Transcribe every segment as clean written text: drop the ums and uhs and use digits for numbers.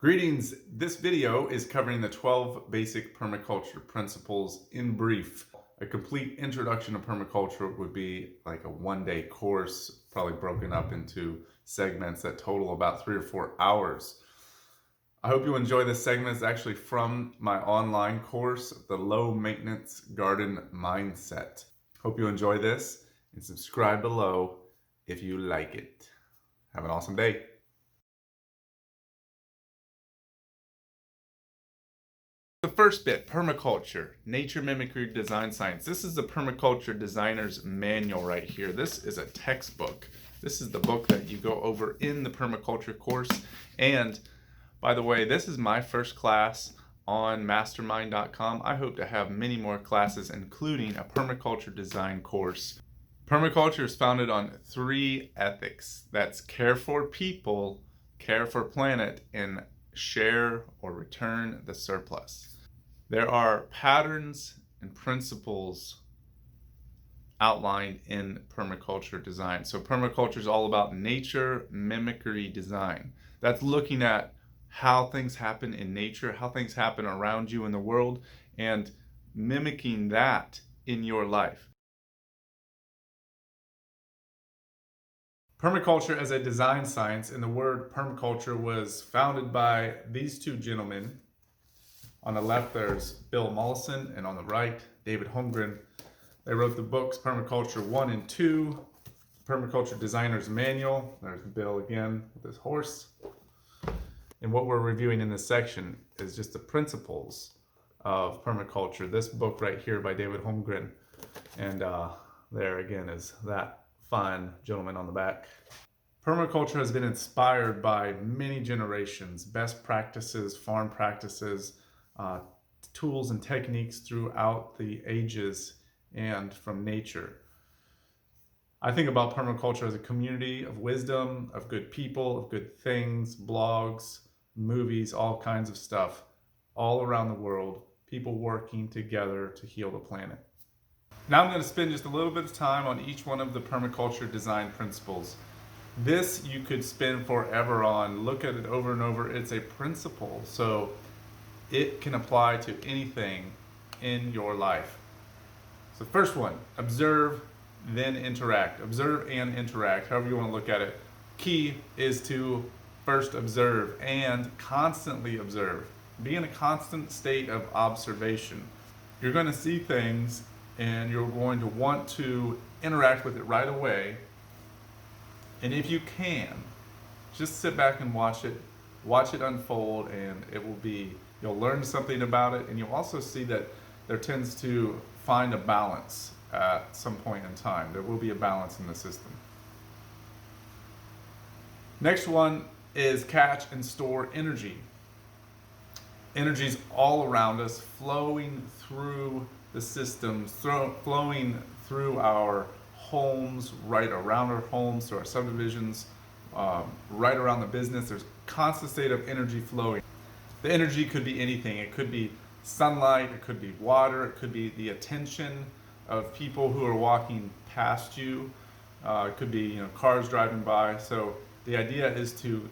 Greetings. This video is covering the 12 basic permaculture principles in brief. A complete introduction to permaculture would be like a one-day course, probably broken up into segments that total about 3 or 4 hours. I hope you enjoy this segment. It's actually from my online course, The Low Maintenance Garden Mindset. Hope you enjoy this and subscribe below if you like it. Have an awesome day. The first bit, permaculture, nature mimicry design science. This is the permaculture designer's manual right here. This is a textbook. This is the book that you go over in the permaculture course. And by the way, this is my first class on mastermind.com. I hope to have many more classes, including a permaculture design course. Permaculture is founded on 3 ethics. That's care for people, care for planet, and share or return the surplus. There are patterns and principles outlined in permaculture design. So permaculture is all about nature mimicry design. That's looking at how things happen in nature, how things happen around you in the world, and mimicking that in your life. Permaculture as a design science, and the word permaculture was founded by these 2 gentlemen. On the left, there's Bill Mollison, and on the right, David Holmgren. They wrote the books Permaculture 1 and 2, Permaculture Designer's Manual. There's Bill again with his horse. And what we're reviewing in this section is just the principles of permaculture. This book right here by David Holmgren. And there again is that fine gentleman on the back. Permaculture has been inspired by many generations, best practices, farm practices, tools and techniques throughout the ages and from nature. I think about permaculture as a community of wisdom, of good people, of good things, blogs, movies, all kinds of stuff, all around the world, people working together to heal the planet. Now I'm going to spend just a little bit of time on each one of the permaculture design principles. This you could spend forever on, look at it over and over. It's a principle, so it can apply to anything in your life. So first one, observe, then interact. Observe and interact, however you want to look at it. Key is to first observe and constantly observe. Be in a constant state of observation. You're going to see things and you're going to want to interact with it right away. And if you can, just sit back and watch it unfold, and you'll learn something about it, and you'll also see that there tends to find a balance at some point in time. There will be a balance in the system. Next one is catch and store energy. Energy is all around us, flowing through the systems, flowing through our homes, right around our homes, through our subdivisions, right around the business. There's a constant state of energy flowing. The energy could be anything. It could be sunlight, it could be water, it could be the attention of people who are walking past you. It could be cars driving by. So the idea is to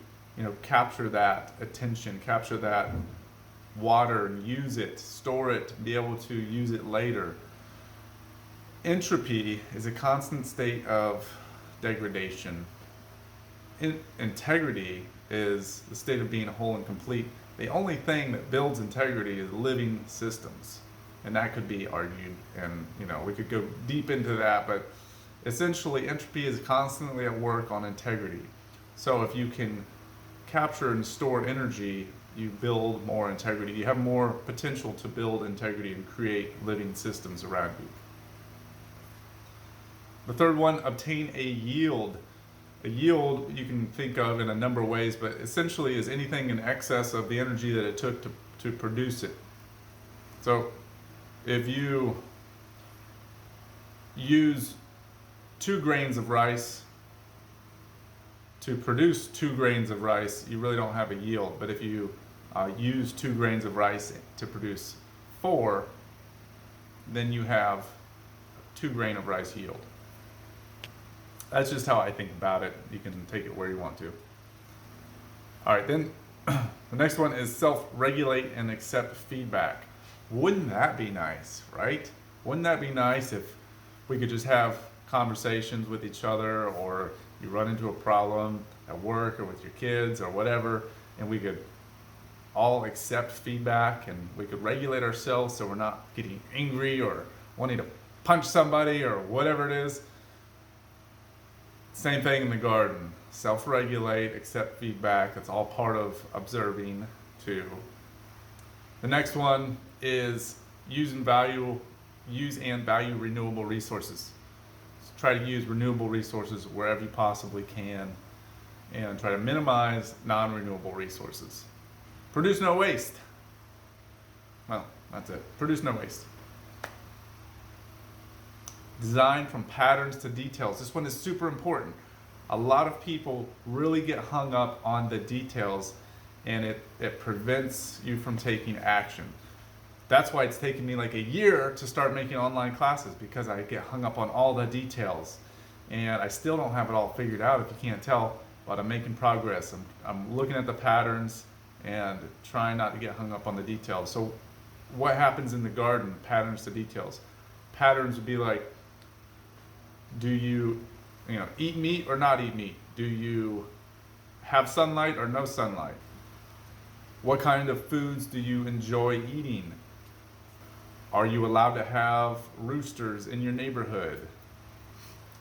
capture that attention, capture that water, and use it, store it, be able to use it later. Entropy is a constant state of degradation. Integrity is the state of being whole and complete. The only thing that builds integrity is living systems, and that could be argued, and we could go deep into that, but essentially entropy is constantly at work on integrity. So if you can capture and store energy, you build more integrity. You have more potential to build integrity and create living systems around you. The third one, obtain a yield. A yield you can think of in a number of ways, but essentially is anything in excess of the energy that it took to produce it. So if you use 2 grains of rice to produce 2 grains of rice, you really don't have a yield. But if you use 2 grains of rice to produce 4, then you have 2 grain of rice yield. That's just how I think about it. You can take it where you want to. All right, then The next one is self-regulate and accept feedback. Wouldn't that be nice, right? Wouldn't that be nice if we could just have conversations with each other, or you run into a problem at work or with your kids or whatever, and we could all accept feedback and we could regulate ourselves so we're not getting angry or wanting to punch somebody or whatever it is. Same thing in the garden. Self-regulate, accept feedback. It's all part of observing too. The next one is use and value renewable resources. So try to use renewable resources wherever you possibly can, and try to minimize non-renewable resources. Produce no waste. Well, that's it. Produce no waste. Design from patterns to details. This one is super important. A lot of people really get hung up on the details, and it prevents you from taking action. That's why it's taken me like a year to start making online classes, because I get hung up on all the details. And I still don't have it all figured out, if you can't tell, but I'm making progress. I'm looking at the patterns and trying not to get hung up on the details. So what happens in the garden? Patterns to details. Patterns would be like, do you eat meat or not eat meat? Do you have sunlight or no sunlight? What kind of foods do you enjoy eating? Are you allowed to have roosters in your neighborhood?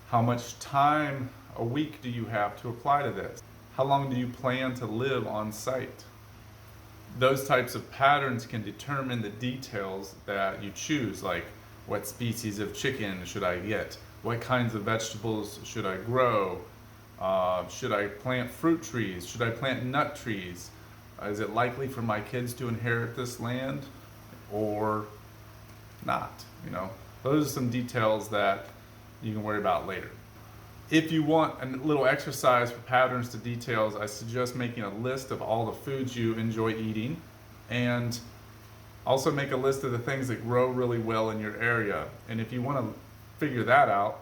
How much time a week do you have to apply to this? How long do you plan to live on site? Those types of patterns can determine the details that you choose, like what species of chicken should I get? What kinds of vegetables should I grow? Should I plant fruit trees? Should I plant nut trees? Is it likely for my kids to inherit this land or not? Those are some details that you can worry about later. If you want a little exercise for patterns to details, I suggest making a list of all the foods you enjoy eating, and also make a list of the things that grow really well in your area. And if you want to figure that out,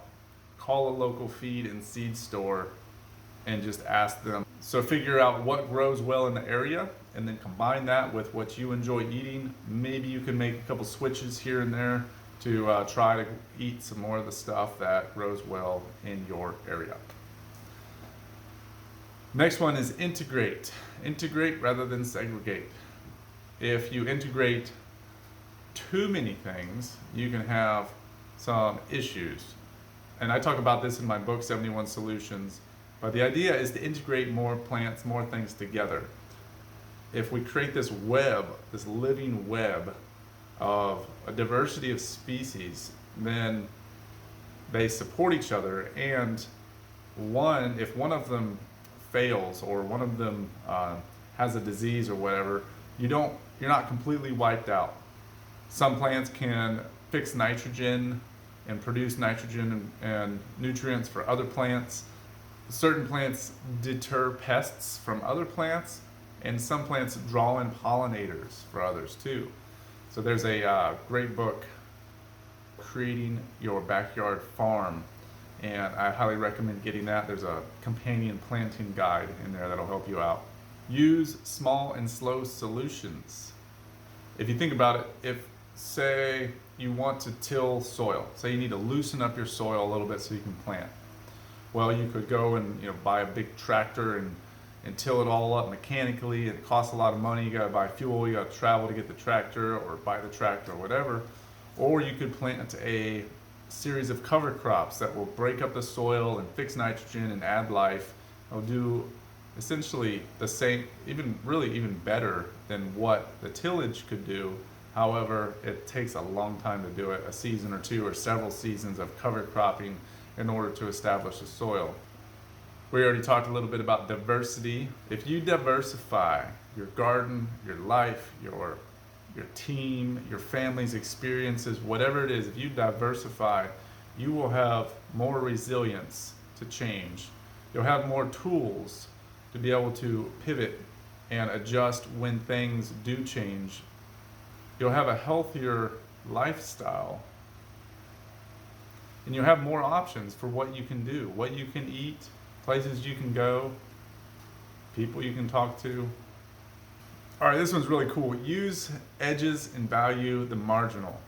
call a local feed and seed store and just ask them. So figure out what grows well in the area, and then combine that with what you enjoy eating. Maybe you can make a couple switches here and there to try to eat some more of the stuff that grows well in your area. Next one is integrate. Integrate rather than segregate. If you integrate too many things, you can have some issues. And I talk about this in my book, 71 Solutions. But the idea is to integrate more plants, more things together. If we create this web, this living web of a diversity of species, then they support each other. And if one of them fails, or one of them has a disease or whatever, you're not completely wiped out. Some plants can fix nitrogen and produce nitrogen and nutrients for other plants. Certain plants deter pests from other plants, and some plants draw in pollinators for others too. So there's a great book, Creating Your Backyard Farm, and I highly recommend getting that. There's a companion planting guide in there that'll help you out. Use small and slow solutions. If you think about it, if say you want to till soil, say you need to loosen up your soil a little bit so you can plant. Well, you could go and buy a big tractor and till it all up mechanically. It costs a lot of money. You gotta buy fuel, you gotta travel to get the tractor, or buy the tractor or whatever. Or you could plant a series of cover crops that will break up the soil and fix nitrogen and add life. It'll do essentially the same, even better than what the tillage could do. However, it takes a long time to do it, a season or two or several seasons of cover cropping in order to establish the soil. We already talked a little bit about diversity. If you diversify your garden, your life, your team, your family's experiences, whatever it is, if you diversify, you will have more resilience to change. You'll have more tools to be able to pivot and adjust when things do change. You'll have a healthier lifestyle, and you'll have more options for what you can do, what you can eat, places you can go, people you can talk to. All right, this one's really cool. Use edges and value the marginal.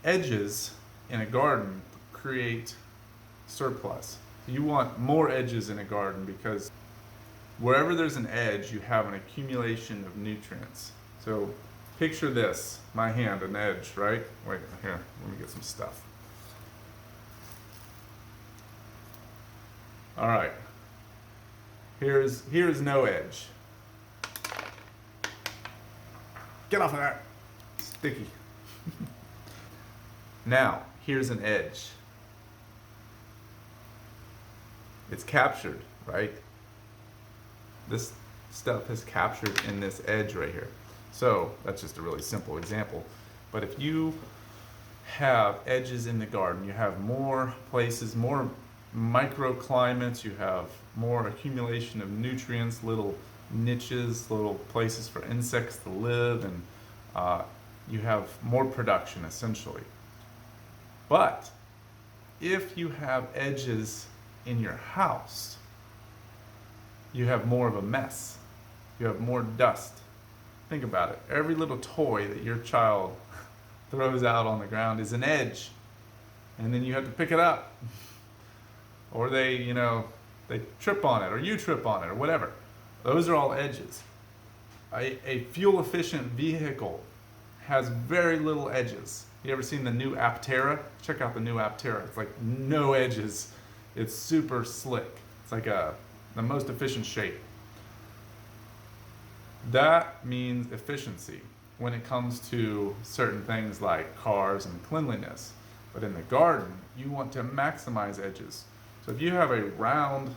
Edges in a garden create surplus. You want more edges in a garden because wherever there's an edge, you have an accumulation of nutrients. So picture this, my hand, an edge, right? Wait, here, let me get some stuff. All right, here's no edge. Get off of that, sticky. Now, here's an edge. It's captured, right? This stuff is captured in this edge right here. So that's just a really simple example. But if you have edges in the garden, you have more places, more microclimates, you have more accumulation of nutrients, little niches, little places for insects to live, and you have more production essentially. But if you have edges in your house, you have more of a mess. You have more dust. Think about it. Every little toy that your child throws out on the ground is an edge. And then you have to pick it up. Or they trip on it, or you trip on it, or whatever. Those are all edges. A fuel-efficient vehicle has very little edges. You ever seen the new Aptera? Check out the new Aptera. It's like no edges. It's super slick. It's like the most efficient shape. That means efficiency when it comes to certain things like cars and cleanliness. But in the garden, you want to maximize edges. So if you have a round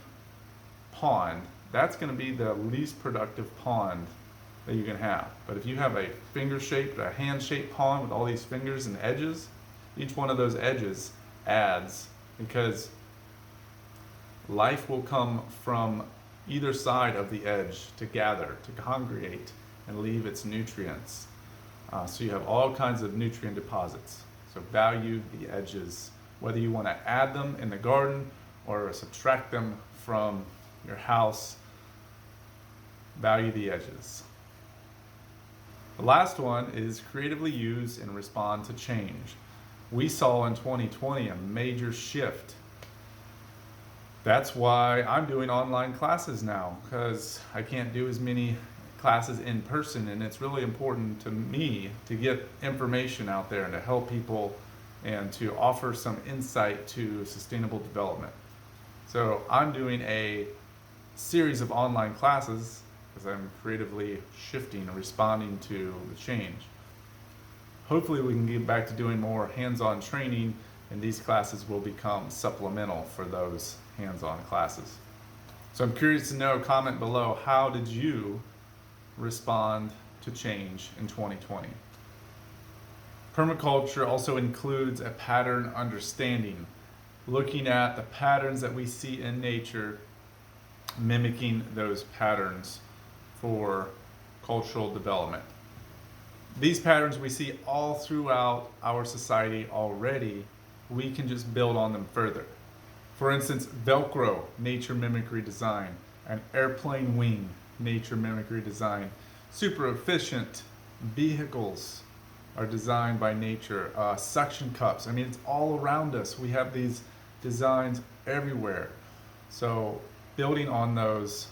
pond, that's going to be the least productive pond that you can have. But if you have a finger-shaped, a hand-shaped pond with all these fingers and edges, each one of those edges adds, because life will come from either side of the edge to gather, to congregate, and leave its nutrients. So you have all kinds of nutrient deposits. So value the edges, whether you want to add them in the garden or subtract them from your house. Value the edges. The last one is creatively use and respond to change. We saw in 2020 a major shift. That's why I'm doing online classes now, because I can't do as many classes in person, and it's really important to me to get information out there and to help people and to offer some insight to sustainable development. So I'm doing a series of online classes because I'm creatively shifting and responding to the change. Hopefully we can get back to doing more hands-on training, and these classes will become supplemental for those hands-on classes. So I'm curious to know, comment below, how did you respond to change in 2020? Permaculture also includes a pattern understanding, looking at the patterns that we see in nature, mimicking those patterns for cultural development. These patterns we see all throughout our society already. We can just build on them further. For instance, Velcro, nature mimicry design, an airplane wing, nature mimicry design. Super efficient vehicles are designed by nature. Suction cups, I mean, it's all around us. We have these designs everywhere. So building on those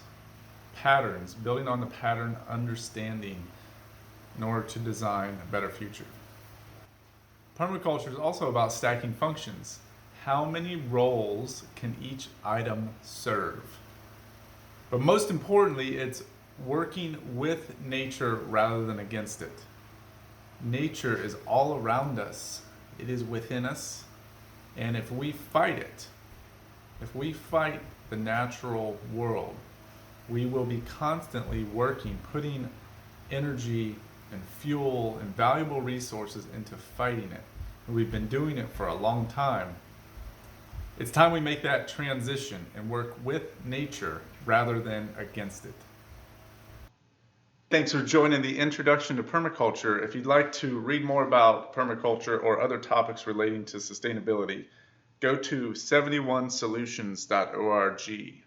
patterns, building on the pattern understanding in order to design a better future. Permaculture is also about stacking functions. How many roles can each item serve? But most importantly, it's working with nature rather than against it. Nature is all around us. It is within us. And if we fight it, if we fight the natural world, we will be constantly working, putting energy and fuel and valuable resources into fighting it. And we've been doing it for a long time. It's time we make that transition and work with nature rather than against it. Thanks for joining the Introduction to Permaculture. If you'd like to read more about permaculture or other topics relating to sustainability, go to 71solutions.org.